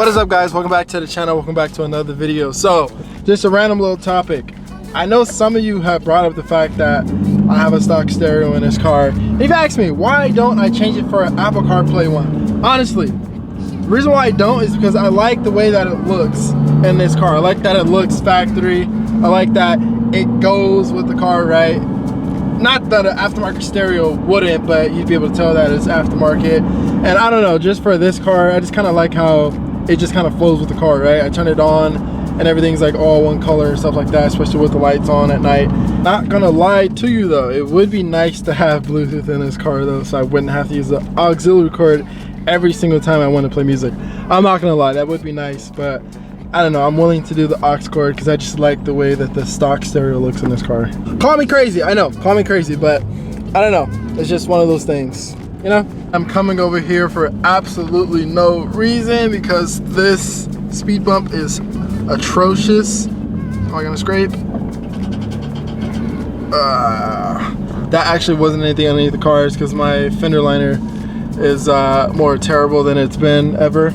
What is up, guys? Welcome back to the channel. Welcome back to another video. So just a random little topic. I know some of you have brought up the fact that I have a stock stereo in this car. You've asked me, why don't I change it for an Apple CarPlay one? Honestly, the reason why I don't is because I like the way that it looks in this car. I like that it looks factory. I like that it goes with the car, right? Not that an aftermarket stereo wouldn't, but you'd be able to tell that it's aftermarket. And I don't know, just for this car, I just kind of like how it just kind of flows with the car, right? I turn it on and everything's like all one color and stuff like that, especially with the lights on at night. Not gonna lie to you though, it would be nice to have Bluetooth in this car though, so I wouldn't have to use the auxiliary cord every single time I want to play music. I'm not gonna lie, that would be nice, but I don't know, I'm willing to do the aux cord because I just like the way that the stock stereo looks in this car. Call me crazy, I know, call me crazy, but I don't know, it's just one of those things, you know? I'm coming over here for absolutely no reason because this speed bump is atrocious. Am I gonna scrape? That actually wasn't anything underneath the cars because my fender liner is more terrible than it's been ever.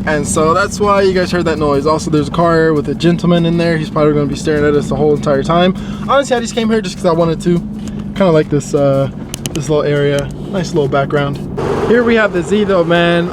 And so that's why you guys heard that noise. Also, there's a car with a gentleman in there. He's probably gonna be staring at us the whole entire time. Honestly, I just came here just because I wanted to. Kind of like this this little area. Nice little background. Here we have the Z though, man.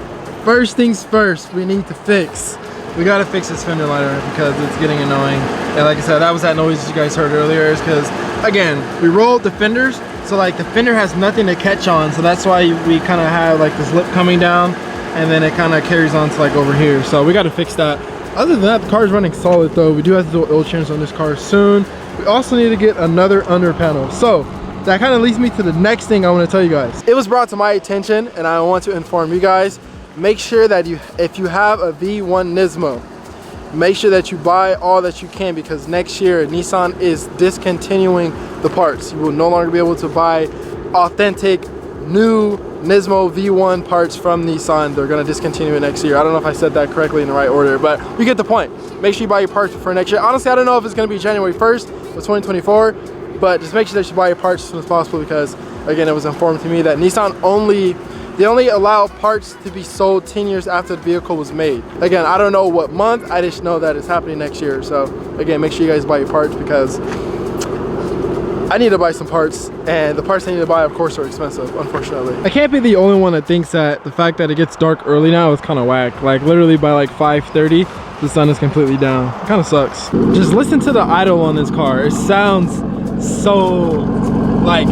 First things first, we need to fix. We gotta fix this fender liner because it's getting annoying. And like I said, that was that noise you guys heard earlier, is because, again, we rolled the fenders, so like the fender has nothing to catch on, so that's why we kind of have like this lip coming down, and then it kind of carries on to like over here. So we got to fix that. Other than that, the car is running solid though. We do have to do oil change on this car soon. We also need to get another under panel. So that kind of leads me to the next thing I want to tell you guys. It was brought to my attention and I want to inform you guys. Make sure that if you have a V1 Nismo, make sure that you buy all that you can, because next year Nissan is discontinuing the parts. You will no longer be able to buy authentic new Nismo V1 parts from Nissan. They're going to discontinue it next year. I don't know if I said that correctly in the right order, but you get the point. Make sure you buy your parts for next year. Honestly, I don't know if it's going to be January 1st of 2024, but just make sure that you buy your parts as soon as possible, because again, it was informed to me that Nissan they only allow parts to be sold 10 years after the vehicle was made. Again, I don't know what month, I just know that it's happening next year. So again, make sure you guys buy your parts, because I need to buy some parts, and the parts I need to buy, of course, are expensive, unfortunately. I can't be the only one that thinks that the fact that it gets dark early now is kind of whack. Like literally by like 5:30, the sun is completely down. It kind of sucks. Just listen to the idle on this car. It sounds so like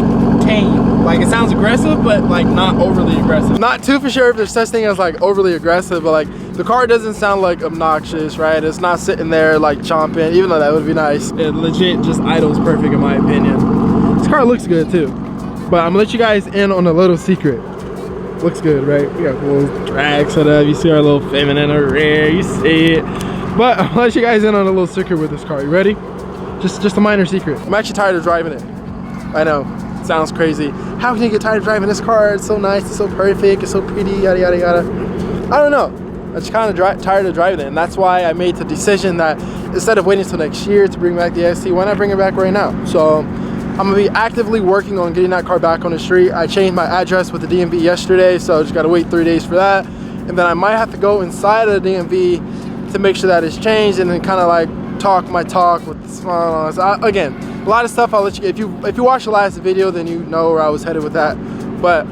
tame. Like it sounds aggressive, but like not overly aggressive. Not too for sure if there's such thing as like overly aggressive, but like the car doesn't sound like obnoxious, right? It's not sitting there like chomping, even though that would be nice. It legit just idles perfect in my opinion. This car looks good too, but I'm gonna let you guys in on a little secret. Looks good, right? We got a little drag set up. You see our little feminine rear, you see it. But I'm gonna let you guys in on a little secret with this car. You ready? Just a minor secret. I'm actually tired of driving it. I know, it sounds crazy. How can you get tired of driving this car? It's so nice, it's so perfect, it's so pretty, yada yada yada. I don't know, I'm just kind of tired of driving it, and that's why I made the decision that instead of waiting until next year to bring back the ST, why not bring it back right now? So I'm gonna be actively working on getting that car back on the street. I changed my address with the DMV yesterday, so I just gotta wait 3 days for that. And then I might have to go inside of the DMV to make sure that it's changed, and then kind of like talk my talk with the smile. Again, a lot of stuff I'll let you, if you watched the last video, then you know where I was headed with that. But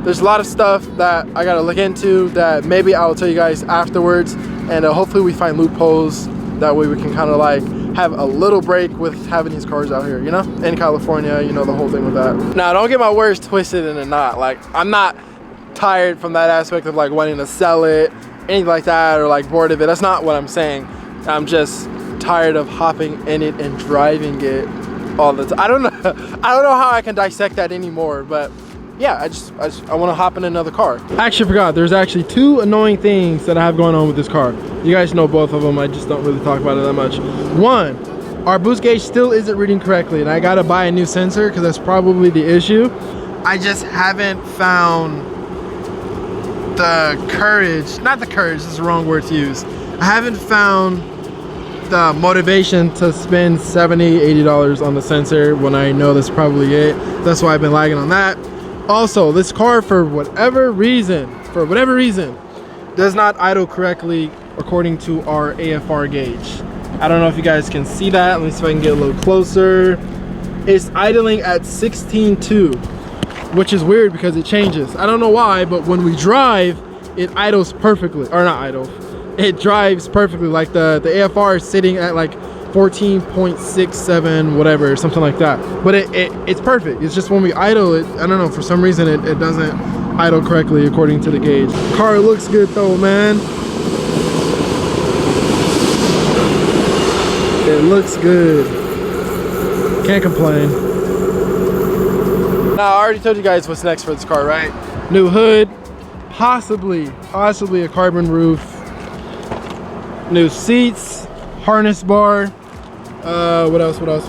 there's a lot of stuff that I gotta look into that maybe I'll tell you guys afterwards, and hopefully we find loopholes. That way we can kind of like have a little break with having these cars out here, you know, in California, you know, the whole thing with that. Now, don't get my words twisted in a knot. Like, I'm not tired from that aspect of like wanting to sell it, anything like that, or like bored of it. That's not what I'm saying. I'm just tired of hopping in it and driving it all the time. I don't know how I can dissect that anymore, but yeah, I want to hop in another car. I actually forgot, there's actually 2 annoying things that I have going on with this car. You guys know both of them, I just don't really talk about it that much. One, our boost gauge still isn't reading correctly, and I gotta buy a new sensor because that's probably the issue. I just haven't found the courage, not the courage, this is the wrong word to use. I haven't found the motivation to spend $70, $80 on the sensor when I know that's probably it. That's why I've been lagging on that. Also, this car, for whatever reason, does not idle correctly according to our AFR gauge. I don't know if you guys can see that. Let me see if I can get a little closer. It's idling at 16.2, which is weird because it changes. I don't know why, but when we drive, it idles perfectly, or not idle. It drives perfectly. Like the AFR is sitting at like 14.67, whatever, something like that. But it's perfect. It's just when we idle it, I don't know, for some reason it doesn't idle correctly according to the gauge. Car looks good though, man. It looks good. Can't complain. Now, I already told you guys what's next for this car, right? New hood, possibly a carbon roof, new seats, harness bar. What else? I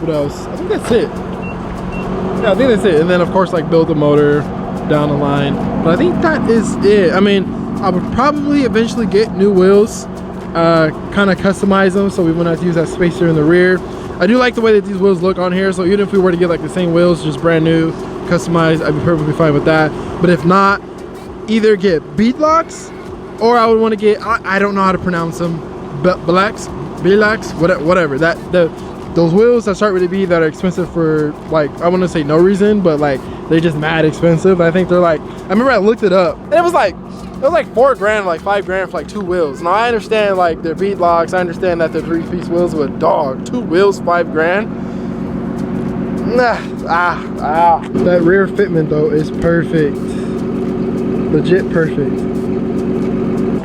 think that's it. Yeah, I think that's it. And then of course, like, build the motor down the line. But I think that is it. I mean, I would probably eventually get new wheels, kind of customize them so we wouldn't have to use that spacer in the rear. I do like the way that these wheels look on here, so even if we were to get like the same wheels, just brand new, customized, I'd be perfectly fine with that. But if not, either get beadlocks, or I would want to get, I don't know how to pronounce them, Bilax, whatever. Those wheels that start with a B that are expensive for, like, I want to say no reason, but like they're just mad expensive. I think they're like, I remember I looked it up and it was like 4 grand, like 5 grand for like 2 wheels. Now I understand like they're beadlocks, I understand that they're 3-piece wheels, but dog, 2 wheels, 5 grand. That rear fitment though is perfect, legit perfect.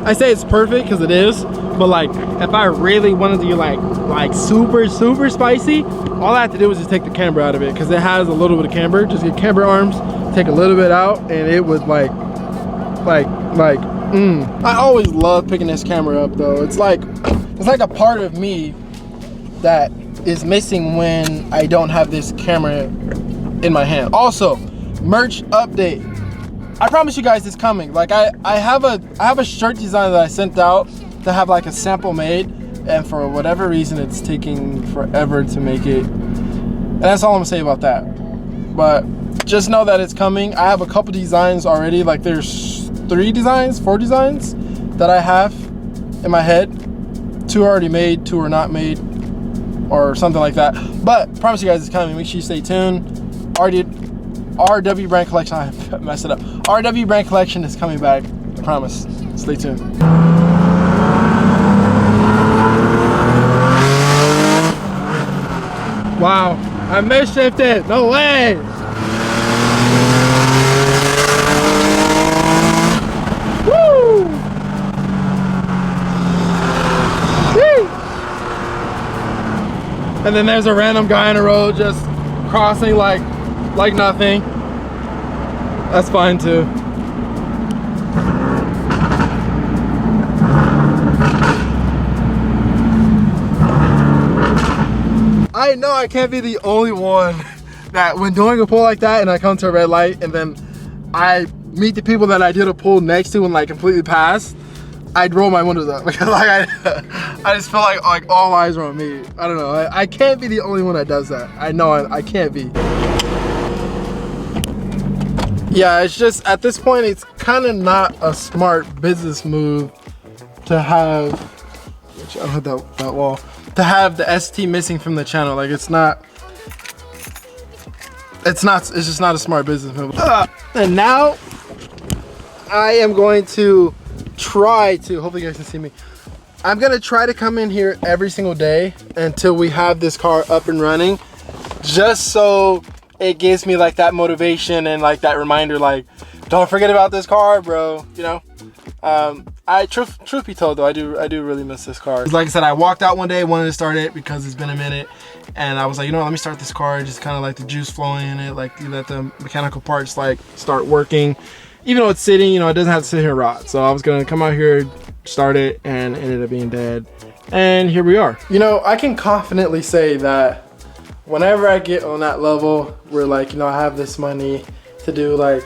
I say it's perfect because it is, but like if I really wanted to get like super spicy, all I have to do is just take the camber out of it, because it has a little bit of camber. Just get camber arms, take a little bit out, and it would I always love picking this camera up though. It's like a part of me that is missing when I don't have this camera in my hand. Also, merch update. I promise you guys it's coming. Like I have a shirt design that I sent out to have like a sample made, and for whatever reason it's taking forever to make it. And that's all I'm gonna say about that. But just know that it's coming. I have a couple designs already. Like there's 4 designs that I have in my head. 2 are already made, 2 are not made, or something like that. But I promise you guys it's coming. Make sure you stay tuned. RW brand collection, I messed it up. RW brand collection is coming back, I promise. Stay tuned. Wow, I misshifted, no way! Woo! Whee! And then there's a random guy on the road just crossing like nothing. That's fine too. I know I can't be the only one that when doing a pull like that and I come to a red light and then I meet the people that I did a pull next to and like completely pass, I'd roll my windows up because like I just feel like all eyes are on me. I don't know. I can't be the only one that does that. I know I can't be. Yeah, it's just at this point it's kind of not a smart business move to have, which I don't have that wall, to have the ST missing from the channel. Like it's just not a smart business move. And now I am going to try to, hopefully you guys can see me, I'm gonna try to come in here every single day until we have this car up and running, just so it gives me like that motivation and like that reminder, like, don't forget about this car, bro, you know. Truth be told though, I do really miss this car. Like I said, I walked out one day, wanted to start it because it's been a minute, and I was like, you know what, let me start this car, just kind of like the juice flowing in it, like you let the mechanical parts like start working. Even though it's sitting, you know, it doesn't have to sit here and rot. So I was gonna come out here, start it, and it ended up being dead. And here we are. You know, I can confidently say that whenever I get on that level where like, you know, I have this money to do like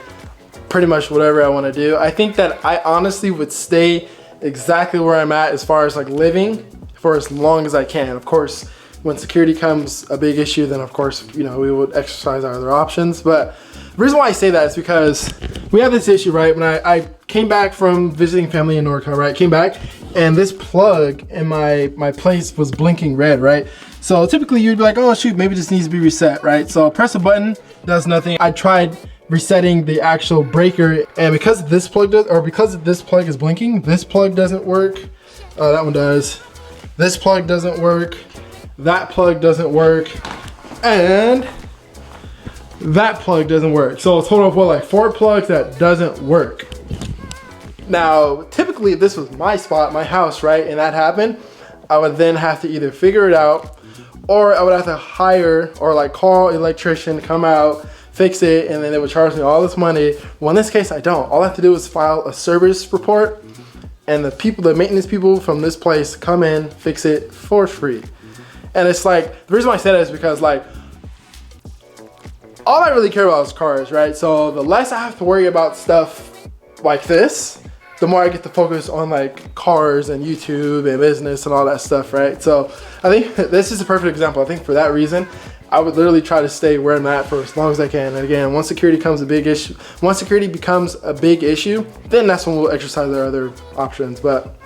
pretty much whatever I want to do, I think that I honestly would stay exactly where I'm at as far as like living for as long as I can. Of course, When security becomes a big issue, then of course, you know, we would exercise our other options. But the reason why I say that is because we have this issue, right? When I came back from visiting family in NorCal, right? Came back and this plug in my place was blinking red, right? So typically you'd be like, oh shoot, maybe this needs to be reset, right? So I'll press a button, does nothing. I tried resetting the actual breaker, and because this plug is blinking, this plug doesn't work. That one does. This plug doesn't work. That plug doesn't work. And that plug doesn't work. So a total of what, like 4 plugs that doesn't work. Now, typically if this was my spot, my house, right, and that happened, I would then have to either figure it out, or I would have to hire or like call an electrician to come out, fix it, and then they would charge me all this money. Well, in this case, I don't. All I have to do is file a service report, and the maintenance people from this place come in, fix it for free. And it's like, the reason why I say that is because like, all I really care about is cars, right? So the less I have to worry about stuff like this, the more I get to focus on like cars and YouTube and business and all that stuff, right? So I think this is a perfect example. I think for that reason, I would literally try to stay where I'm at for as long as I can. And again, once security becomes a big issue, then that's when we'll exercise our other options. But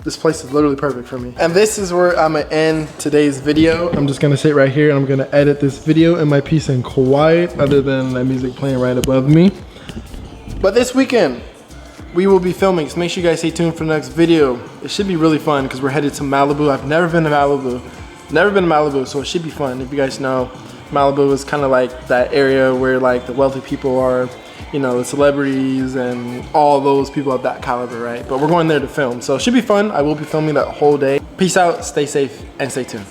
this place is literally perfect for me. And this is where I'm gonna end today's video. I'm just gonna sit right here and I'm gonna edit this video in my peace and quiet, other than that music playing right above me. But this weekend, we will be filming, so make sure you guys stay tuned for the next video. It should be really fun because we're headed to Malibu. I've never been to Malibu, so it should be fun. If you guys know, Malibu is kind of like that area where like the wealthy people are, you know, the celebrities and all those people of that caliber, right? But we're going there to film, so it should be fun. I will be filming that whole day. Peace out, stay safe, and stay tuned.